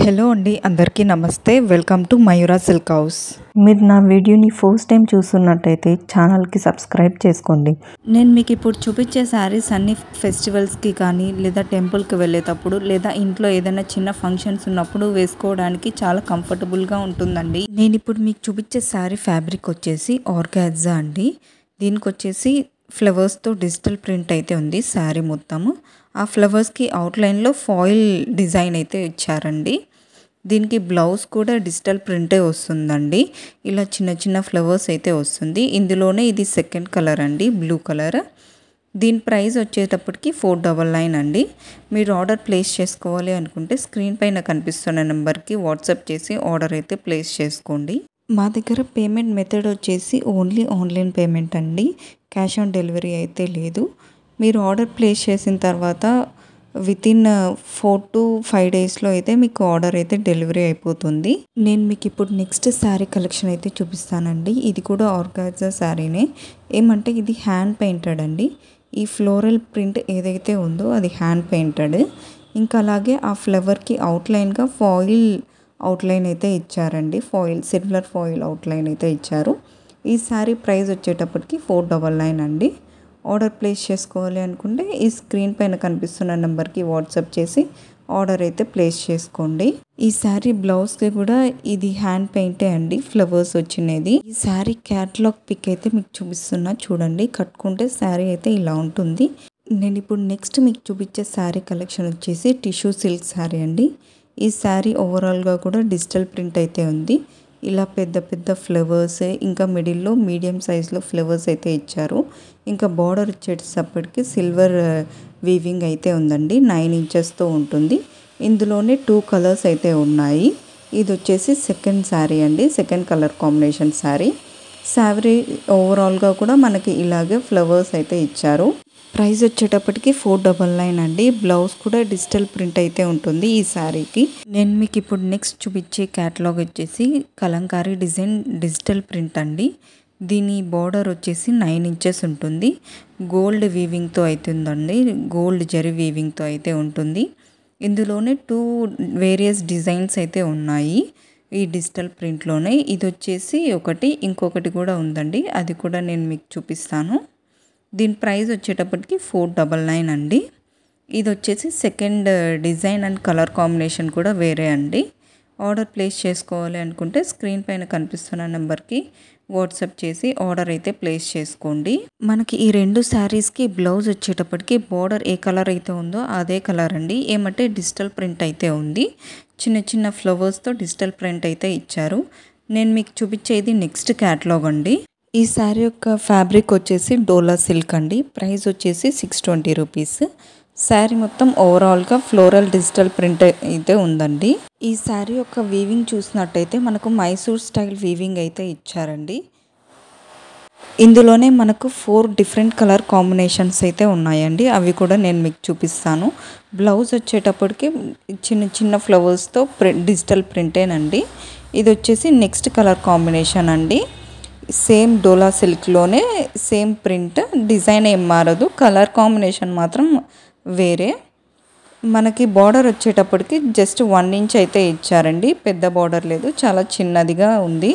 Hello అండి, అందరికీ నమస్తే. Welcome to Mayura silk house. మీరు నా వీడియోని ఫస్ట్ టైం చూస్తున్నట్టయితే ఛానల్కి సబ్స్క్రైబ్ చేసుకోండి. నేను మీకు ఇప్పుడు చూపించే శారీస్ అన్ని ఫెస్టివల్స్కి కానీ లేదా టెంపుల్కి వెళ్ళేటప్పుడు లేదా ఇంట్లో ఏదైనా చిన్న ఫంక్షన్స్ ఉన్నప్పుడు వేసుకోవడానికి చాలా కంఫర్టబుల్గా ఉంటుందండి. నేను ఇప్పుడు మీకు చూపించే శారీ ఫ్యాబ్రిక్ వచ్చేసి ఆర్గాన్జా అండి. దీనికి వచ్చేసి ఫ్లవర్స్తో డిజిటల్ ప్రింట్ అయితే ఉంది శారీ మొత్తము. ఆ ఫ్లవర్స్కి అవుట్లైన్లో ఫాయిల్ డిజైన్ అయితే ఇచ్చారండి. దీనికి బ్లౌజ్ కూడా డిజిటల్ ప్రింటే వస్తుందండి. ఇలా చిన్న చిన్న ఫ్లవర్స్ అయితే వస్తుంది. ఇందులోనే ఇది సెకండ్ కలర్ అండి, బ్లూ కలర్. దీని ప్రైస్ వచ్చేటప్పటికి 499 అండి. మీరు ఆర్డర్ ప్లేస్ చేసుకోవాలి అనుకుంటే స్క్రీన్ పైన కనిపిస్తున్న నెంబర్కి వాట్సాప్ చేసి ఆర్డర్ అయితే ప్లేస్ చేసుకోండి. మా దగ్గర పేమెంట్ మెథడ్ వచ్చేసి ఓన్లీ ఆన్లైన్ పేమెంట్ అండి. క్యాష్ ఆన్ డెలివరీ అయితే లేదు. మీరు ఆర్డర్ ప్లేస్ చేసిన తర్వాత వితిన్ 4 to 5 డేస్లో అయితే మీకు ఆర్డర్ అయితే డెలివరీ అయిపోతుంది. నేను మీకు ఇప్పుడు నెక్స్ట్ శారీ కలెక్షన్ అయితే చూపిస్తానండి. ఇది కూడా ఆర్గాన్జా శారీనే. ఏమంటే ఇది హ్యాండ్ పెయింటెడ్ అండి. ఈ ఫ్లోరల్ ప్రింట్ ఏదైతే ఉందో అది హ్యాండ్ పెయింటెడ్. ఇంకా అలాగే ఆ ఫ్లవర్కి అవుట్లైన్గా ఫాయిల్ అవుట్లైన్ అయితే ఇచ్చారండి. సిల్వర్ ఫాయిల్ అవుట్లైన్ అయితే ఇచ్చారు. ఈ శారీ ప్రైస్ వచ్చేటప్పటికి 499 అండి. ఆర్డర్ ప్లేస్ చేసుకోవాలి అనుకుంటే ఈ స్క్రీన్ పైన కనిపిస్తున్న నెంబర్కి వాట్సాప్ చేసి ఆర్డర్ అయితే ప్లేస్ చేసుకోండి. ఈ శారీ బ్లౌజ్కి కూడా ఇది హ్యాండ్ పెయింటే అండి, ఫ్లవర్స్ వచ్చినది. ఈ శారీ క్యాటలాగ్ పిక్ అయితే మీకు చూపిస్తున్నా చూడండి. కట్టుకుంటే శారీ అయితే ఇలా ఉంటుంది. నేను ఇప్పుడు నెక్స్ట్ మీకు చూపించే శారీ కలెక్షన్ వచ్చేసి టిష్యూ సిల్క్ శారీ అండి. ఈ శారీ ఓవరాల్గా కూడా డిజిటల్ ప్రింట్ అయితే ఉంది. ఇలా పెద్ద పెద్ద ఫ్లవర్స్, ఇంకా మిడిల్లో మీడియం సైజులో ఫ్లవర్స్ అయితే ఇచ్చారు. ఇంకా బార్డర్ వచ్చేటప్పటికి సిల్వర్ వీవింగ్ అయితే ఉందండి. 9 ఇంచెస్తో ఉంటుంది. ఇందులోనే 2 కలర్స్ అయితే ఉన్నాయి. ఇది వచ్చేసి సెకండ్ శారీ అండి, second colour combination sari. Sari ఓవరాల్గా కూడా మనకి ఇలాగే ఫ్లవర్స్ అయితే ఇచ్చారు. ప్రైస్ వచ్చేటప్పటికి 499 అండి. బ్లౌజ్ కూడా డిజిటల్ ప్రింట్ అయితే ఉంటుంది ఈ శారీకి. నేను మీకు ఇప్పుడు నెక్స్ట్ చూపించే క్యాటలాగ్ వచ్చేసి కలంకారీ డిజైన్ డిజిటల్ ప్రింట్ అండి. దీని బార్డర్ వచ్చేసి 9 ఇంచెస్ ఉంటుంది. గోల్డ్ వీవింగ్తో అవుతుందండి, గోల్డ్ జరీ వీవింగ్తో అయితే ఉంటుంది. ఇందులోనే 2 వేరియస్ డిజైన్స్ అయితే ఉన్నాయి ఈ డిజిటల్ ప్రింట్లోనే. ఇది వచ్చేసి ఒకటి, ఇంకొకటి కూడా ఉందండి, అది కూడా నేను మీకు చూపిస్తాను. దీని ప్రైస్ వచ్చేటప్పటికి 499 అండి. ఇది వచ్చేసి second design and colour combination కూడా వేరే అండి. ఆర్డర్ ప్లేస్ చేసుకోవాలి అనుకుంటే స్క్రీన్ పైన కనిపిస్తున్న నెంబర్కి వాట్సాప్ చేసి ఆర్డర్ అయితే ప్లేస్ చేసుకోండి. మనకి ఈ 2 శారీస్కి బ్లౌజ్ వచ్చేటప్పటికి బార్డర్ ఏ కలర్ అయితే ఉందో అదే కలర్ అండి. ఏమంటే డిజిటల్ ప్రింట్ అయితే ఉంది. చిన్న చిన్న ఫ్లవర్స్తో డిజిటల్ ప్రింట్ అయితే ఇచ్చారు. నేను మీకు చూపించేది నెక్స్ట్ క్యాటలాగ్ అండి. ఈ శారీ యొక్క ఫ్యాబ్రిక్ వచ్చేసి డోలా సిల్క్ అండి. ప్రైస్ వచ్చేసి 620 రూపీస్. శారీ మొత్తం ఓవరాల్గా ఫ్లోరల్ డిజిటల్ ప్రింట్ అయితే ఉందండి. ఈ శారీ యొక్క వీవింగ్ చూసినట్టయితే మనకు మైసూర్ స్టైల్ వీవింగ్ అయితే ఇచ్చారండి. ఇందులోనే మనకు 4 డిఫరెంట్ కలర్ కాంబినేషన్స్ అయితే ఉన్నాయండి. అవి కూడా నేను మీకు చూపిస్తాను. బ్లౌజ్ వచ్చేటప్పటికి చిన్న చిన్న ఫ్లవర్స్తో డిజిటల్ ప్రింటేనండి. ఇది వచ్చేసి నెక్స్ట్ కలర్ కాంబినేషన్ అండి. సేమ్ డోలా సిల్క్లోనే సేమ్ ప్రింట్, డిజైన్ ఏం మారదు, కలర్ కాంబినేషన్ మాత్రం వేరే. మనకి బార్డర్ వచ్చేటప్పటికి జస్ట్ 1 ఇంచ్ అయితే ఇచ్చారండి. పెద్ద బార్డర్ లేదు, చాలా చిన్నదిగా ఉంది.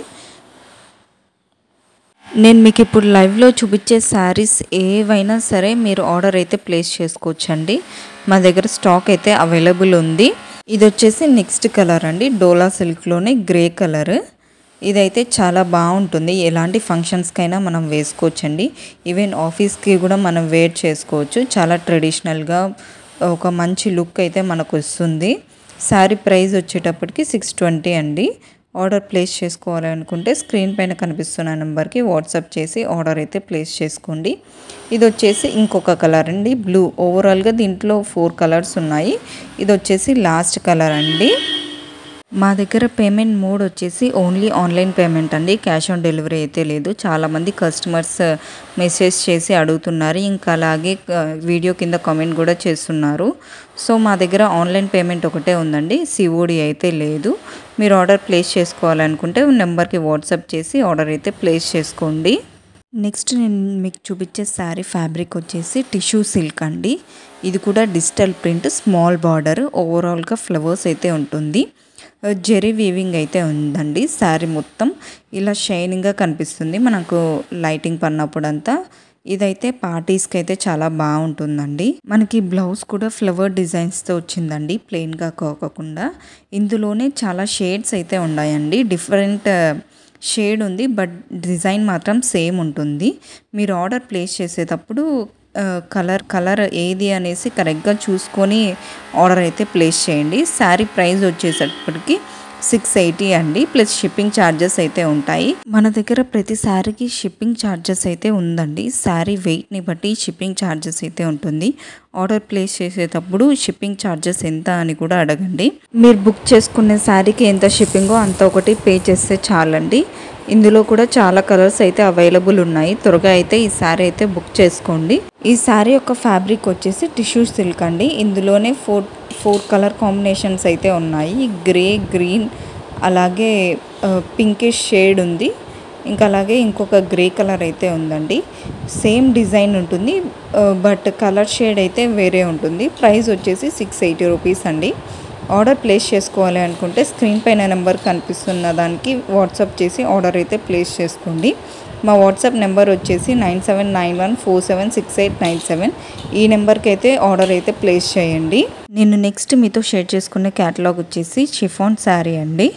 నేను మీకు ఇప్పుడు లైవ్లో చూపించే శారీస్ ఏవైనా సరే మీరు ఆర్డర్ అయితే ప్లేస్ చేసుకోవచ్చండి. మా దగ్గర స్టాక్ అయితే అవైలబుల్ ఉంది. ఇది వచ్చేసి నెక్స్ట్ కలర్ అండి, డోలా సిల్క్లోనే గ్రే కలర్. ఇదైతే చాలా బాగుంటుంది. ఎలాంటి ఫంక్షన్స్కైనా మనం వేసుకోవచ్చండి. ఈవెన్ ఆఫీస్కి కూడా మనం వేర్ చేసుకోవచ్చు. చాలా ట్రెడిషనల్గా ఒక మంచి లుక్ అయితే మనకు వస్తుంది. శారీ ప్రైస్ వచ్చేటప్పటికి 620 అండి. ఆర్డర్ ప్లేస్ చేసుకోవాలి అనుకుంటే స్క్రీన్ పైన కనిపిస్తున్న నెంబర్కి వాట్సాప్ చేసి ఆర్డర్ అయితే ప్లేస్ చేసుకోండి. ఇది వచ్చేసి ఇంకొక కలర్ అండి, బ్లూ. ఓవరాల్గా దీంట్లో 4 కలర్స్ ఉన్నాయి. ఇది వచ్చేసి లాస్ట్ కలర్ అండి. మా దగ్గర పేమెంట్ మోడ్ వచ్చేసి ఓన్లీ ఆన్లైన్ పేమెంట్ అండి. క్యాష్ ఆన్ డెలివరీ అయితే లేదు. చాలామంది కస్టమర్స్ మెసేజ్ చేసి అడుగుతున్నారు. ఇంకా అలాగే వీడియో కింద కామెంట్ కూడా చేస్తున్నారు. సో మా దగ్గర ఆన్లైన్ పేమెంట్ ఒకటే ఉందండి, సిఓడి అయితే లేదు. మీరు ఆర్డర్ ప్లేస్ చేసుకోవాలనుకుంటే నెంబర్కి వాట్సాప్ చేసి ఆర్డర్ అయితే ప్లేస్ చేసుకోండి. నెక్స్ట్ నేను మీకు చూపించే శారీ ఫ్యాబ్రిక్ వచ్చేసి టిష్యూ సిల్క్ అండి. ఇది కూడా డిజిటల్ ప్రింట్, స్మాల్ బార్డర్, ఓవరాల్గా ఫ్లవర్స్ అయితే ఉంటుంది. జెరీ వీవింగ్ అయితే ఉందండి. శారీ మొత్తం ఇలా షైనింగ్గా కనిపిస్తుంది మనకు లైటింగ్ పడినప్పుడంతా. ఇదైతే పార్టీస్కి అయితే చాలా బాగుంటుందండి. మనకి బ్లౌజ్ కూడా ఫ్లవర్ డిజైన్స్తో వచ్చిందండి, ప్లెయిన్గా కాకుండా. ఇందులోనే చాలా షేడ్స్ అయితే ఉన్నాయండి, డిఫరెంట్ షేడ్ ఉంది, బట్ డిజైన్ మాత్రం సేమ్ ఉంటుంది. మీరు ఆర్డర్ ప్లేస్ చేసేటప్పుడు కలర్ ఏది అనేసి కరెక్ట్గా చూసుకొని ఆర్డర్ అయితే ప్లేస్ చేయండి. శారీ ప్రైస్ వచ్చేసప్పటికి 680 అండి, ప్లస్ షిప్పింగ్ ఛార్జెస్ అయితే ఉంటాయి. మన దగ్గర ప్రతి శారీకి షిప్పింగ్ ఛార్జెస్ అయితే ఉందండి. శారీ వెయిట్ని బట్టి షిప్పింగ్ ఛార్జెస్ అయితే ఉంటుంది. ఆర్డర్ ప్లేస్ చేసేటప్పుడు షిప్పింగ్ ఛార్జెస్ ఎంత అని కూడా అడగండి. మీరు బుక్ చేసుకునే శారీకి ఎంత షిప్పింగో అంత ఒకటి పే చేస్తే చాలండి. ఇందులో కూడా చాలా కలర్స్ అయితే అవైలబుల్ ఉన్నాయి. త్వరగా అయితే ఈ శారీ అయితే బుక్ చేసుకోండి. ఈ శారీ యొక్క ఫ్యాబ్రిక్ వచ్చేసి టిష్యూ సిల్క్ అండి. ఇందులోనే ఫోర్ కలర్ కాంబినేషన్స్ అయితే ఉన్నాయి. గ్రే, గ్రీన్, అలాగే పింకిష్ షేడ్ ఉంది. ఇంకా అలాగే ఇంకొక గ్రే కలర్ అయితే ఉందండి. సేమ్ డిజైన్ ఉంటుంది, బట్ కలర్ షేడ్ అయితే వేరే ఉంటుంది. ప్రైస్ వచ్చేసి 680 రూపీస్ అండి. ఆర్డర్ ప్లేస్ చేసుకోవాలి అనుకుంటే స్క్రీన్ పైన నెంబర్ కనిపిస్తున్న దానికి వాట్సాప్ చేసి ఆర్డర్ అయితే ప్లేస్ చేసుకోండి. మా వాట్సాప్ నెంబర్ వచ్చేసి 9791476897. ఈ నెంబర్కి అయితే ఆర్డర్ అయితే ప్లేస్ చేయండి. నేను నెక్స్ట్ మీతో షేర్ చేసుకునే క్యాటలాగ్ వచ్చేసి షిఫాన్ శారీ అండి.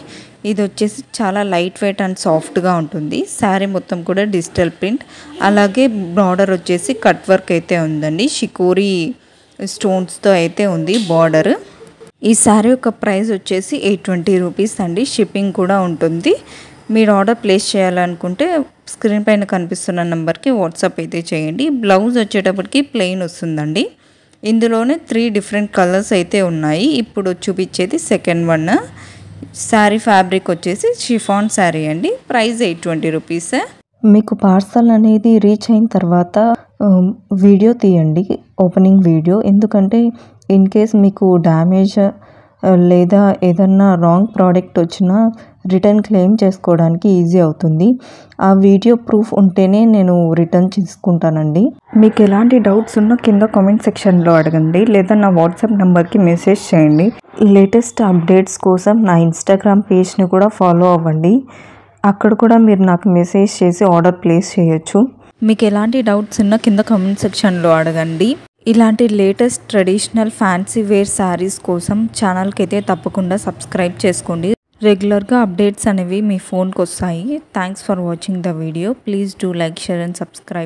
ఇది వచ్చేసి చాలా లైట్ వెయిట్ అండ్ సాఫ్ట్గా ఉంటుంది. శారీ మొత్తం కూడా డిజిటల్ ప్రింట్, అలాగే బార్డర్ వచ్చేసి కట్ వర్క్ అయితే ఉందండి. షికోరి స్టోన్స్తో అయితే ఉంది బార్డర్. ఈ శారీ యొక్క ప్రైస్ వచ్చేసి 820 రూపీస్ అండి. షిప్పింగ్ కూడా ఉంటుంది. మీరు ఆర్డర్ ప్లేస్ చేయాలనుకుంటే స్క్రీన్ పైన కనిపిస్తున్న నెంబర్కి వాట్సాప్ అయితే చేయండి. బ్లౌజ్ వచ్చేటప్పటికి ప్లెయిన్ వస్తుందండి. ఇందులోనే 3 డిఫరెంట్ కలర్స్ అయితే ఉన్నాయి. ఇప్పుడు చూపించేది సెకండ్ వన్. శారీ ఫ్యాబ్రిక్ వచ్చేసి షిఫాన్ శారీ అండి. Price 820 rupees. మీకు పార్సల్ అనేది రీచ్ అయిన తర్వాత వీడియో తీయండి, ఓపెనింగ్ వీడియో. ఎందుకంటే ఇన్ కేస్ మీకు డ్యామేజ్ లేదా ఏదన్నా రాంగ్ ప్రోడక్ట్ వచ్చినా రిటర్న్ క్లెయిమ్ చేసుకోవడానికి ఈజీ అవుతుంది. ఆ వీడియో ప్రూఫ్ ఉంటేనే నేను రిటర్న్ తీసుకుంటానండి. మీకు ఎలాంటి డౌట్స్ ఉన్నా కింద కామెంట్ సెక్షన్లో అడగండి, లేదా నా వాట్సాప్ నెంబర్కి మెసేజ్ చేయండి. లేటెస్ట్ అప్డేట్స్ కోసం నా ఇన్స్టాగ్రామ్ పేజ్ని కూడా ఫాలో అవ్వండి. అక్కడ కూడా మీరు నాకు మెసేజ్ చేసి ఆర్డర్ ప్లేస్ చేయొచ్చు. మీకు ఎలాంటి డౌట్స్ ఉన్నా కింద కామెంట్ సెక్షన్లో అడగండి. ఇలాంటి latest traditional fancy wear saris కోసం ఛానల్కి అయితే తప్పకుండా సబ్స్క్రైబ్ చేసుకోండి. రెగ్యులర్గా అప్డేట్స్ అనేవి మీ ఫోన్కి వస్తాయి. Thanks for watching the video. Please do like, share and subscribe.